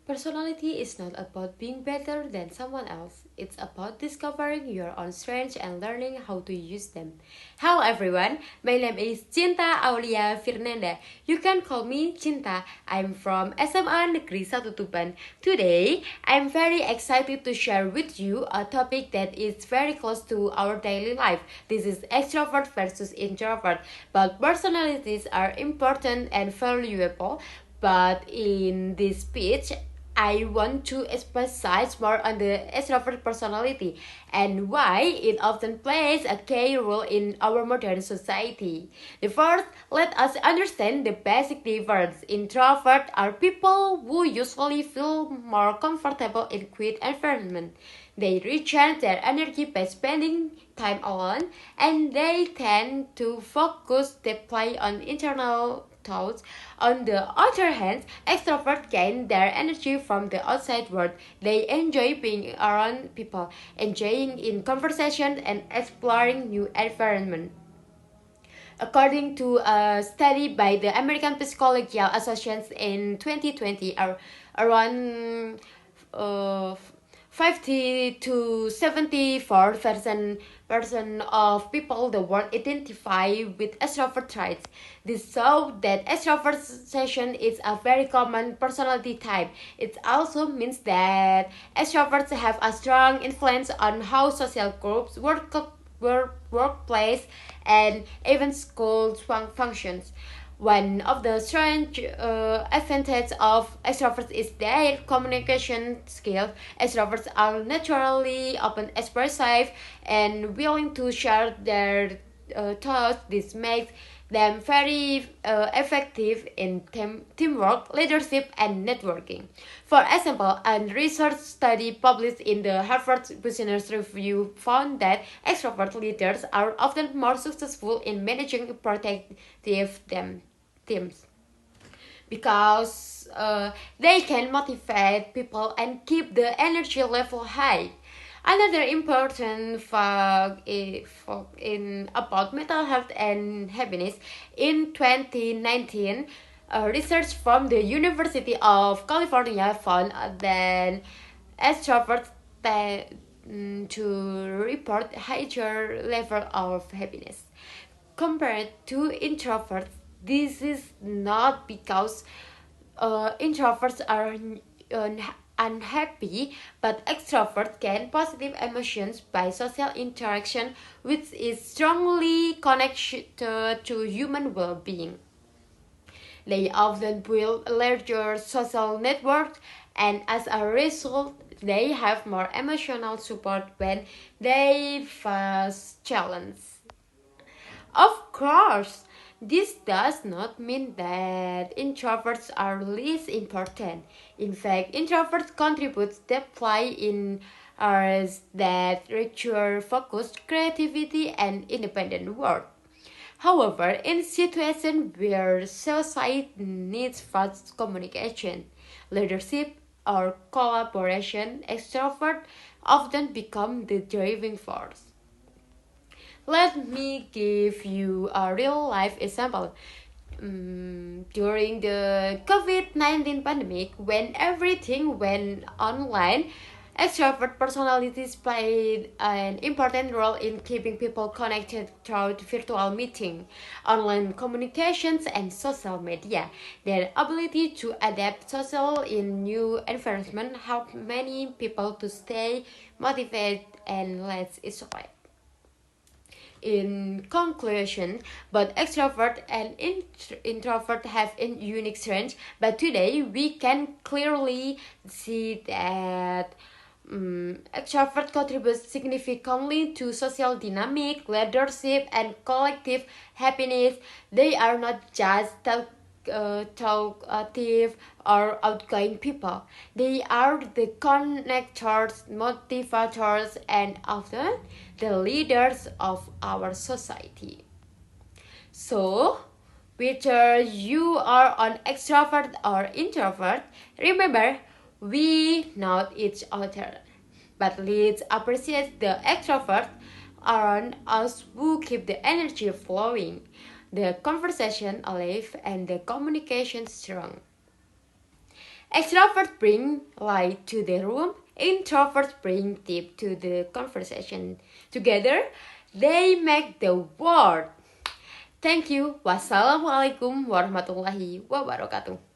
Personality is not about being better than someone else. It's about discovering your own strengths and learning how to use them. Hello everyone, my name is CINTA AULIA FIRNANDA. You can call me Cinta. I'm from SMAN Negeri 1 Tuban. Today, I'm very excited to share with you a topic that is very close to our daily life. This is extrovert versus introvert. But personalities are important and valuable. But in this speech, I want to emphasize more on the extrovert personality and why it often plays a key role in our modern society. The first, let us understand the basic difference. Introverts are people who usually feel more comfortable in quiet environment. They recharge their energy by spending time alone, and they tend to focus their play on internal thoughts. On the other hand, extroverts gain their energy from the outside world. They enjoy being around people, engaging in conversation and exploring new environments. According to a study by the American Psychological Association in 2020, around 50 to 74% of people the world identify with extrovert traits. This shows that extroversion is a very common personality type. It also means that extroverts have a strong influence on how social groups workplace, and even school functions. One of the strange advantages of extroverts is their communication skills. Extroverts are naturally open, expressive, and willing to share their thoughts. This makes them very effective in teamwork, leadership, and networking. For example, a research study published in the Harvard Business Review found that extrovert leaders are often more successful in managing protective teams because they can motivate people and keep the energy level high. Another important fact in about mental health and happiness in 2019, research from the University of California found that extroverts tend to report higher level of happiness compared to introverts. This is not because introverts are unhappy, but extroverts gain positive emotions by social interaction, which is strongly connected to human well-being. They often build larger social networks, and as a result, they have more emotional support when they face challenges. Of course, this does not mean that introverts are less important. In fact, introverts contribute depth in areas that require focus, creativity, and independent work. However, in situations where society needs fast communication, leadership, or collaboration, extroverts often become the driving force. Let me give you a real life example. During the COVID-19 pandemic, when everything went online, extrovert personalities played an important role in keeping people connected through virtual meeting, online communications, and social media. Their ability to adapt social in new environment helped many people to stay motivated and less isolated. In conclusion, both extrovert and introvert have a unique strengths, but today we can clearly see that extrovert contributes significantly to social dynamic, leadership, and collective happiness. They are not just talkative or outgoing people. They are the connectors, motivators, and often the leaders of our society. So, whether you are an extrovert or introvert, remember we know each other. But let's appreciate the extrovert around us who keep the energy flowing, the conversation alive, and the communication strong. Extroverts bring light to the room. Introverts bring deep to the conversation. Together, they make the world. Thank you. Wassalamualaikum warahmatullahi wabarakatuh.